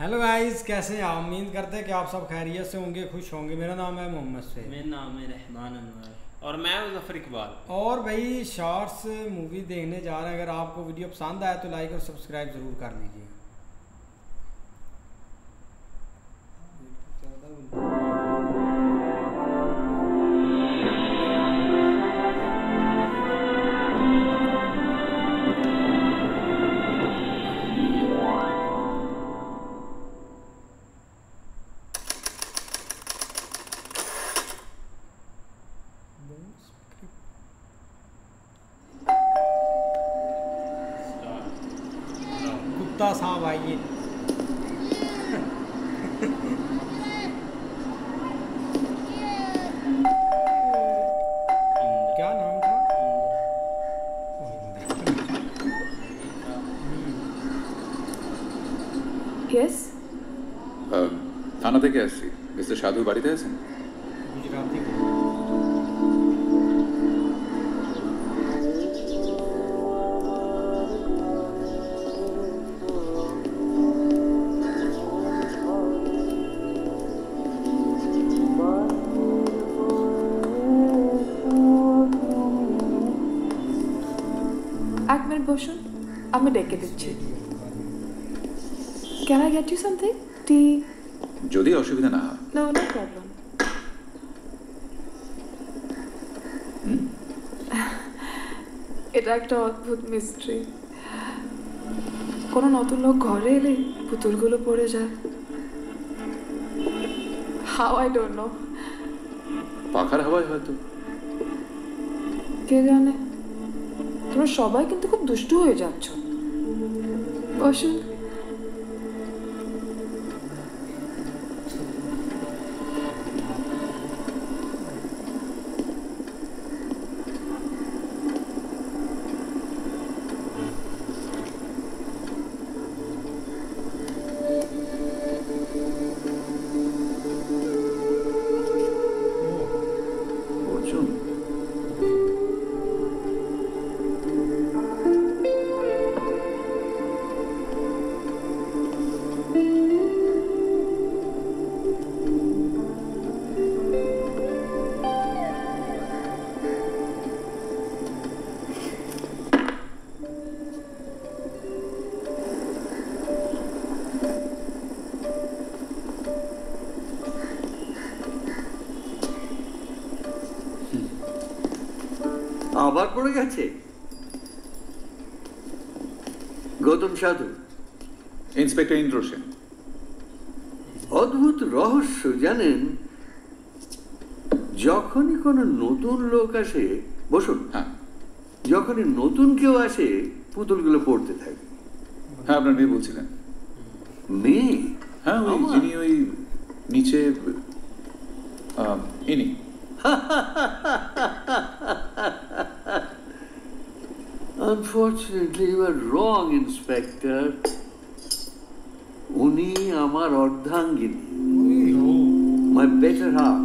Hello guys, कैसे हैं आप? उम्मीद करते हैं कि आप सब खैरियत से होंगे, खुश होंगे। मेरा नाम है मोहम्मद से। मेरा नाम है रहमान अनवर और मैं मुजफ्फर इकबाल। और भाई शॉर्ट्स मूवी देखने जा रहे हैं। अगर आपको वीडियो पसंद आए तो लाइक और सब्सक्राइब ज़रूर कर लीजिए। कुत्ता साहब आइए। क्या नाम था? Yes? থানা থেকে আসছি। মিস্টার সাধু বাড়িতে আছেন? गुजराती। এক মিনিট বসুন, আমি ডেকে দিচ্ছি। Can I get you something? Tea? যদি অসুবিধা না হয়। No, no problem. এটা একটা অদ্ভুত মিস্ট্রি। কোনো নতুন লোক ঘরে এলে পুতুলগুলো পড়ে যায়। How I don't know. পাখার হাওয়ায় হয়তো। কে জানে। তোমরা সবাই কিন্তু খুব দুষ্টু হয়ে যাচ্ছ। বসুন। অর্জুন, আবার পড়ে গেছে। গৌতম সাধু, ইন্সপেক্টর ইন্দ্র সেন। অদ্ভুত রহস্য জানেন, যখনই কোনো নতুন লোক আসে, বসুন, হ্যাঁ যখনই নতুন কেউ আসে পুতুলগুলো পড়তে থাকে। হ্যাঁ, আপনার মেয়ে বলছিলেন। মেয়ে? হ্যাঁ, ওই আমার? যিনি ওই নিচে ইনি। Unfortunately, you are wrong, Inspector. উনি আমার অর্ধাঙ্গিনী, my better half.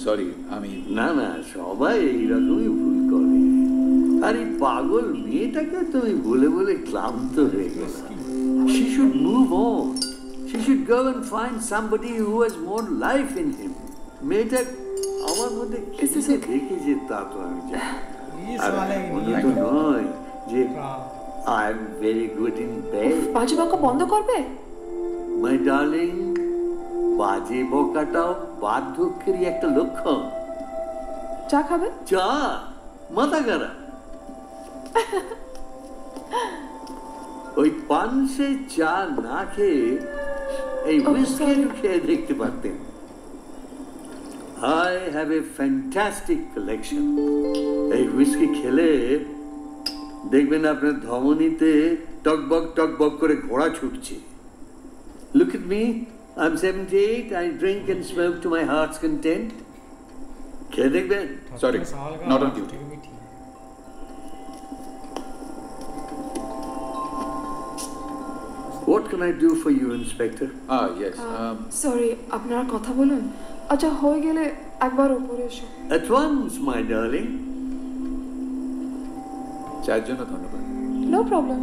সরি, আমি না না, সবাই এইরকমই ভুল করে। আর এই পাগল মেয়েটাকে তুমি বলে বলে ক্লান্ত হয়ে গেল। She should move on. She should go and find somebody who has more life in him. মেয়েটা আমার মধ্যে Is this কিসে okay? দেখেছে তা তো আমি জানি। ये আর सवाल है মনে তো নয় যে हाँ। I am very good in bed. বাজে বকা বন্ধ করবে? My darling, বাজে বকাটাও বার্ধক্যেরই একটা লক্ষণ। চা খাবে? চা? মাথা খারাপ। ওই পানসে চা না খেয়ে এই Oh, হুইস্কি sorry. খেয়ে দেখতে পারতেন। I have a fantastic collection. এই হুইস্কি খেলে দেখবেন আপনার ধমনীতে টকবক করে ঘোড়া ছুটছে। Look at me. I'm 78. I drink and smoke to my heart's content. খেয়ে দেখবেন? Sorry, not on duty. What can I do for you, Inspector? Yes, sorry, আপনারা কথা বলুন। আচ্ছা, হয়ে গেলে একবার উপরে এসো। At once, my darling. চায়ের জন্য ধন্যবাদ। No problem.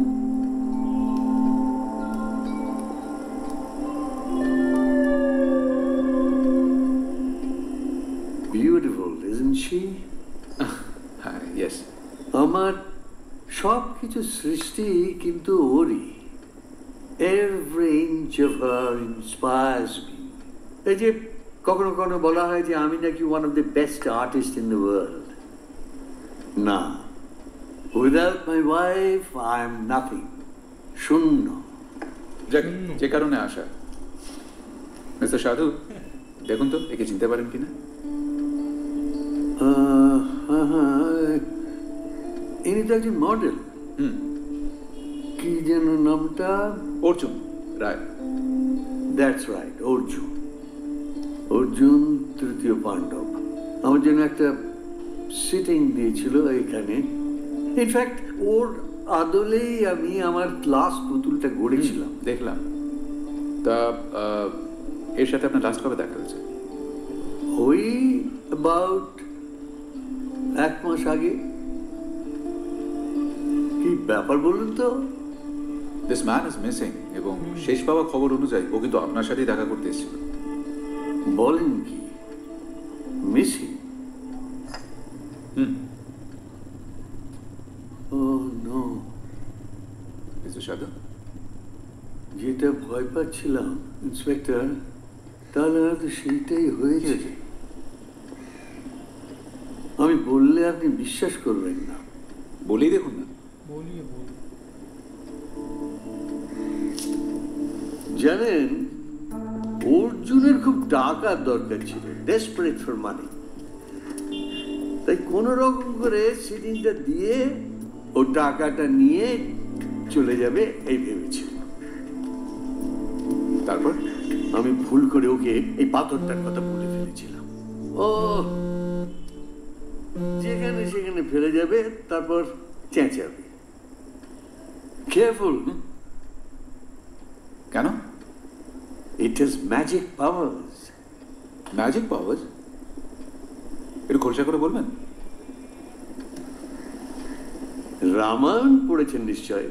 কিছু সৃষ্টি কিন্তু ওরই। Every inch of her inspires me. এই যে কখনো কখনো বলা হয় যে আমি নাকি one of the best artists in the world. না, without my wife I am nothing. শূন্য। যাক, যে কারণে আসা। মিস্টার সাধু, দেখুন তো একে চিনতে পারেন কিনা। ইনি তো একজন মডেল। কি যেন নামটা? অর্জুন রায়। That's right, Arjun. অর্জুন তৃতীয় পাণ্ডব আমার জন্য একটা সিটিং দিয়েছিল এখানে। ইনফ্যাক্ট ওর আদলেই আমি আমার ক্লাস পুতুলটা গড়েছিলাম। দেখলাম। তা এর সাথে আপনার লাস্ট কবে দেখা হয়েছে? ওই অ্যাবাউট 1 মাস আগে। কি ব্যাপার বলুন তো? দিস ম্যান ইজ মিসিং এবং শেষ পাওয়া খবর অনুযায়ী ও কিন্তু আপনার সাথেই দেখা করতে এসেছিল। বলেন কি? মিসিং? Oh no. মিস্টার সাধু, যেটা ভয় পাচ্ছিলাম ইন্সপেক্টর, তাহলে হয়তো সেইটাই হয়েছে। আমি বললে আপনি বিশ্বাস করবেন না। বলেই দেখুন না। बोलिए बोलिए। জানেন, অর্জুনের খুব টাকার দরকার ছিল, ডেসপারেট ফর মানি। তাই কোন রকম করে সিটিংটা দিয়ে ও টাকাটা নিয়ে চলে যাবে এই ভেবেছিল। তারপর আমি ভুল করে ওকে এই পাথরটার কথা বলে ফেলেছিলাম। ও যেখানে সেখানে ফেলে যাবে, তারপর চেঁচাবে। কেয়ারফুল। কেন? It has magic powers. Magic powers? একটু খোলসা করে বলবেন। রামায়ণ পড়েছেন নিশ্চয়?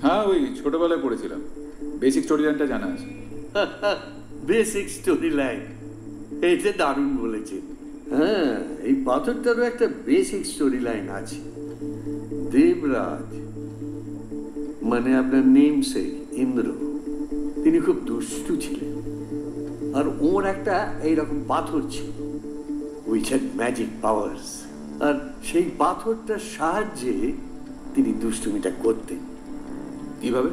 হ্যাঁ, ওই ছোটবেলায় পড়েছিলাম। বেসিক স্টোরি লাইনটা জানা আছে। বেসিক স্টোরি লাইন, এটা দারুণ বলেছেন। হ্যাঁ, এই পাথরটারও একটা বেসিক স্টোরি লাইন আছে। দেবরাজ, মানে আপনার নেমসেক ইন্দ্র, তিনি খুব দুষ্টু ছিলেন। আর ওর একটা এইরকম পাথর ছিল, উইচ হ্যাড ম্যাজিক পাওয়ার্স। আর সেই পাথরটার সাহায্যে তিনি দুষ্টুমিটা করতেন। কিভাবে?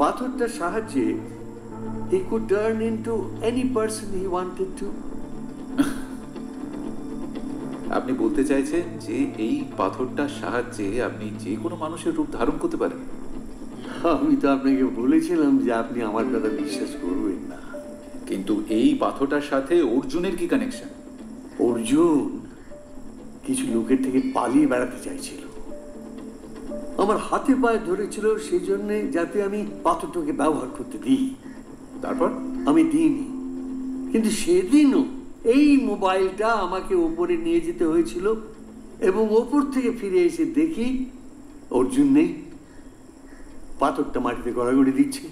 পাথরটার সাহায্যে he could turn into any person he wanted to. আপনি বলতে চাইছেন যে এই পাথরটার সাহায্যে আপনি যে কোনো মানুষের রূপ ধারণ করতে পারেন? আমি তো আপনাকে বলেছিলাম যে আপনি আমার কথা বিশ্বাস করবেন না। কিন্তু এই পাথরটার সাথে অর্জুনের কি কানেকশন? অর্জুন কিছু লোকের থেকে পালিয়ে বেড়াতে চাইছিল, আমার হাতে পায়ে ধরেছিল সেই জন্য, যাতে আমি পাথরটাকে ব্যবহার করতে দিই। তারপর? আমি দিইনি, কিন্তু সেদিনও এই মোবাইলটা আমাকে ওপরে নিয়ে যেতে হয়েছিল, এবং ওপর থেকে ফিরে এসে দেখি অর্জুন নেই, পাথরটা মাটিতে গড়াগড়ি দিচ্ছে।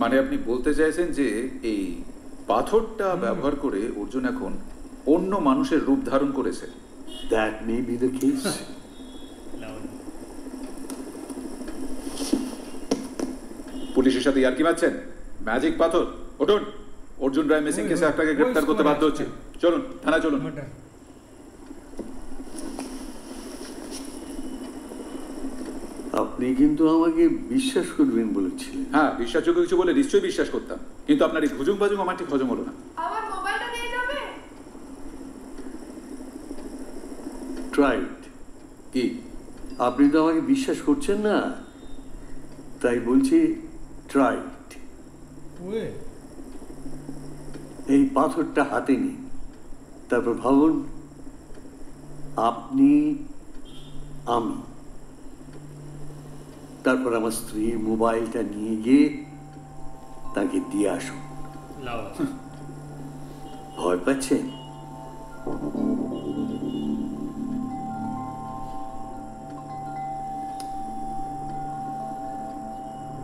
মানে আপনি বলতে চাইছেন যে এই পাথরটা ব্যবহার করে অর্জুন এখন অন্য মানুষের রূপ ধারণ করেছে? That may be the case. পুলিশের সাথে ইয়ার্কি মারছেন? ম্যাজিক পাথর? উঠুন। অর্জুন রায় মিসিং কেসে আপনাকে গ্রেফতার করতে বাধ্য হচ্ছে। চলুন থানায় চলুন। আপনি কিন্তু আমাকে বিশ্বাস করবেন বলেছিলেন। হ্যাঁ, বিশ্বাসযোগ্য কিছু বলে নিশ্চয়ই বিশ্বাস করতাম, কিন্তু আপনার এই ভুজুং বাজুং আমার ঠিক হজম হলো না। আমার মোবাইলটা দিয়ে যাবে? ট্রাইড। কি? আপনি তো আমাকে বিশ্বাস করছেন না, তাই বলছি ট্রাইড। ওয়ে এই পাথরটা হাতে নিন, তারপর ভাবুন আপনি, আমি, তারপর আমার স্ত্রীর মোবাইলটা নিয়ে গিয়ে তাকে দিয়ে আসুন। লাও ভয় পাচ্ছেন?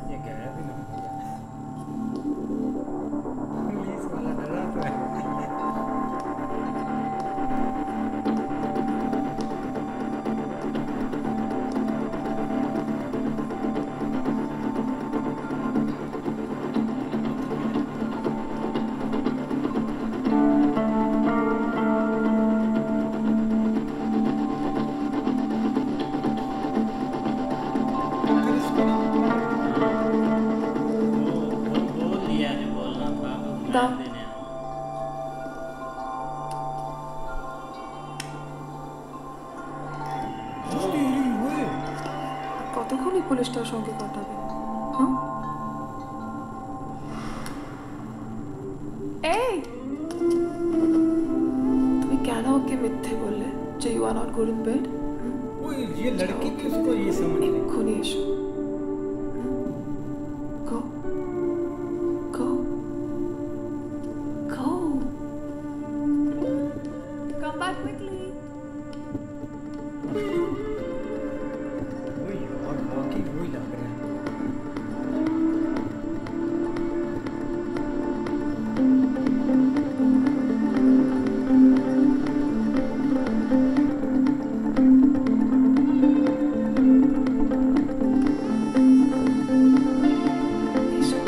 ये गया भी ना होगा। पुलिस वाला डरा तो है। দাও। देने आओ। কতক্ষণ এই পুলিশটার সঙ্গে কাটাবে? হ্যাঁ এই তুমি কেন ওকে মিথ্যে বললে যে you are not good in bed? वो ये लड़की भी उसको ये समझ रही এক্ষুনি এসো। Go. Go. Go. Come back quickly. वही और बाकी वही लग रहा है। এসো।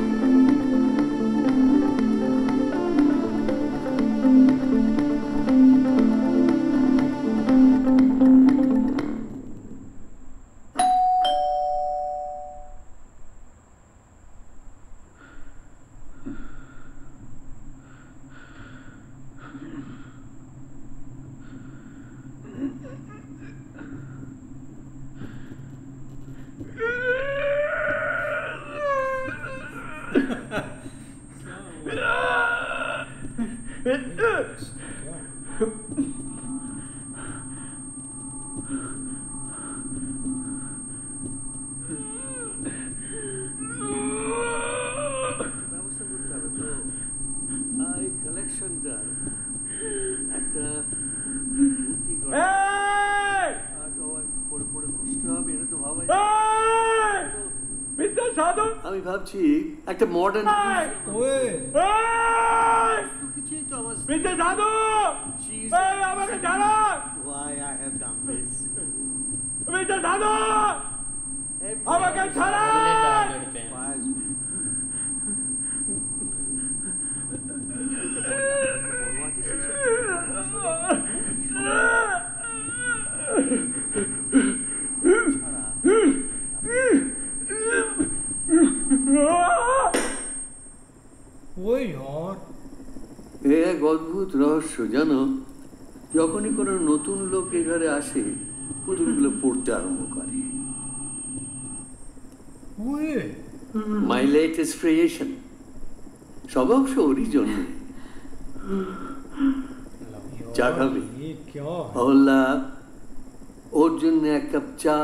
ব্যবস্থা করতে হবে তো। এই কালেকশনটা একটা বুদ্ধি করে পড়ে পড়ে নষ্ট হবে, এটা তো ভাবাই। আমি ভাবছি একটা মডার্ন ओए কিছুই তো আমার সাধু আমাকে জানো why I have done this. সাধু আমাকে ছাড়া अगले टारगेट पे हैं। Inspires me. What is ओए यार এ এক অদ্ভুত রহস্য জানো, যখনই কোনো নতুন লোক এ ঘরে আসে পুতুলগুলো পড়তে আরম্ভ করে। ओए মাই লেটেস্ট ক্রিয়েশন, সব অবশ্য ওরই জন্য। চা খাবি? ये क्या है? অহল্লা, ওর জন্য এক কাপ চা।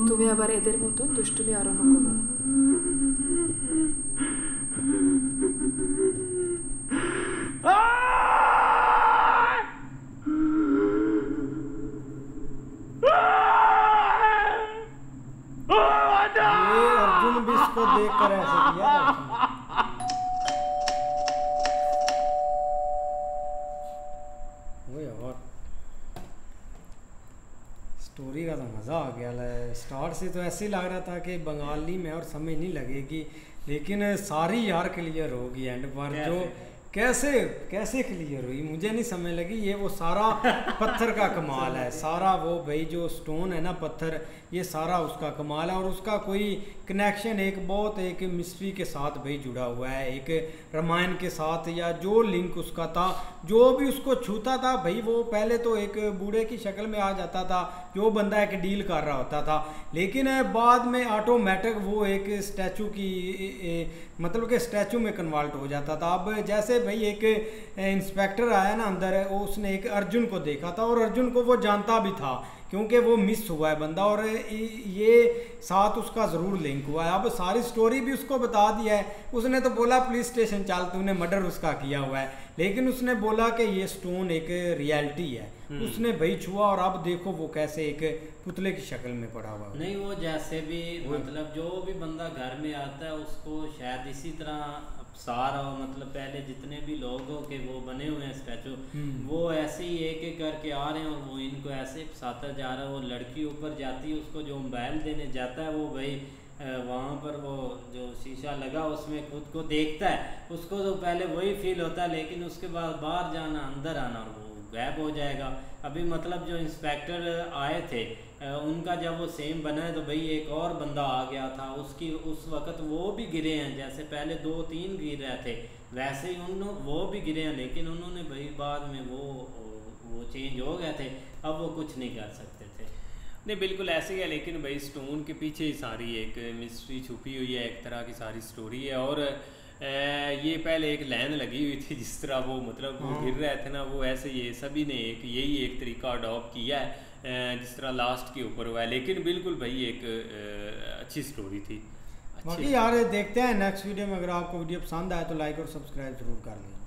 তুমি আবার এদের মতন দুষ্টুমি আরম্ভ করো না। ये अर्जुन भी इसको देखकर ऐसे किया था उसने। ओए यार स्टोरी का तो मज़ा आ गया। स्टार्ट से तो ऐसे ही लग रहा था कि बंगाली में और समझ नहीं लगेगी, लेकिन सारी यार क्लियर होगी एंड पर। जो कैसे कैसे क्लियर हुई मुझे नहीं समझ लगी। ये वो सारा पत्थर का कमाल है, सारा वो भाई जो स्टोन है ना पत्थर, ये सारा उसका कमाल है। और उसका कोई कनेक्शन एक बहुत एक मिस्ट्री के साथ भाई जुड़ा हुआ है, एक रामायण के साथ, या जो लिंक उसका था, जो भी उसको छूता था भाई वो पहले तो एक बूढ़े की शक्ल में आ जाता था, जो बंदा एक डील कर रहा होता था, लेकिन बाद में ऑटोमेटिक वो एक स्टैचू की मतलब कि स्टैचू में कन्वर्ट हो जाता था। अब जैसे भाई एक इंस्पेक्टर आया ना अंदर, वो उसने एक अर्जुन को देखा था और अर्जुन को वो जानता भी था क्योंकि वो मिस हुआ है बंदा, और ये साथ उसका ज़रूर लिंक हुआ है। अब सारी स्टोरी भी उसको बता दिया है। उसने तो बोला पुलिस स्टेशन चल, तूने मर्डर उसका किया हुआ है, लेकिन उसने बोला कि ये स्टोन एक रियलिटी है। उसने भाई छुआ और अब देखो वो कैसे एक पुतले की शक्ल में पड़ा हुआ है। नहीं वो जैसे भी मतलब जो भी बंदा घर में आता है उसको शायद इसी तरह सारा मतलब पहले जितने भी लोगों के वो बने हुए हैं स्टैचू, वो ऐसे ही एक एक करके आ रहे हैं और वो इनको ऐसे फंसाता जा रहा है। वो लड़की ऊपर जाती है, उसको जो मोबाइल देने जाता है वो भाई वहाँ पर वो जो शीशा लगा उसमें खुद को देखता है, उसको तो पहले वही फील होता है, लेकिन उसके बाद बाहर जाना अंदर आना और वो गायब हो जाएगा। अभी मतलब जो इंस्पेक्टर आए थे उनका जब वो सेम बना है तो भाई एक और बंदा आ गया था, उसकी उस वक्त वो भी गिरे हैं, जैसे पहले 2-3 गिर रहे थे वैसे ही वो भी गिरे हैं, लेकिन उन्होंने भाई बाद में वो चेंज हो गए थे, अब वो कुछ नहीं कर सकते थे। नहीं बिल्कुल ऐसे ही है, लेकिन भाई स्टोन के पीछे ही सारी एक मिस्ट्री छुपी हुई है, एक तरह की सारी स्टोरी है। और ये पहले एक लाइन लगी हुई थी, जिस तरह वो मतलब वो गिर रहे थे ना, वो ऐसे ये सभी ने यही एक तरीका अडॉप्ट किया है जिस तरह लास्ट के ऊपर हुआ है। लेकिन बिल्कुल भाई एक अच्छी स्टोरी थी। बाकी यार देखते हैं नेक्स्ट वीडियो में। अगर आपको वीडियो पसंद आए तो लाइक और सब्सक्राइब जरूर कर लें।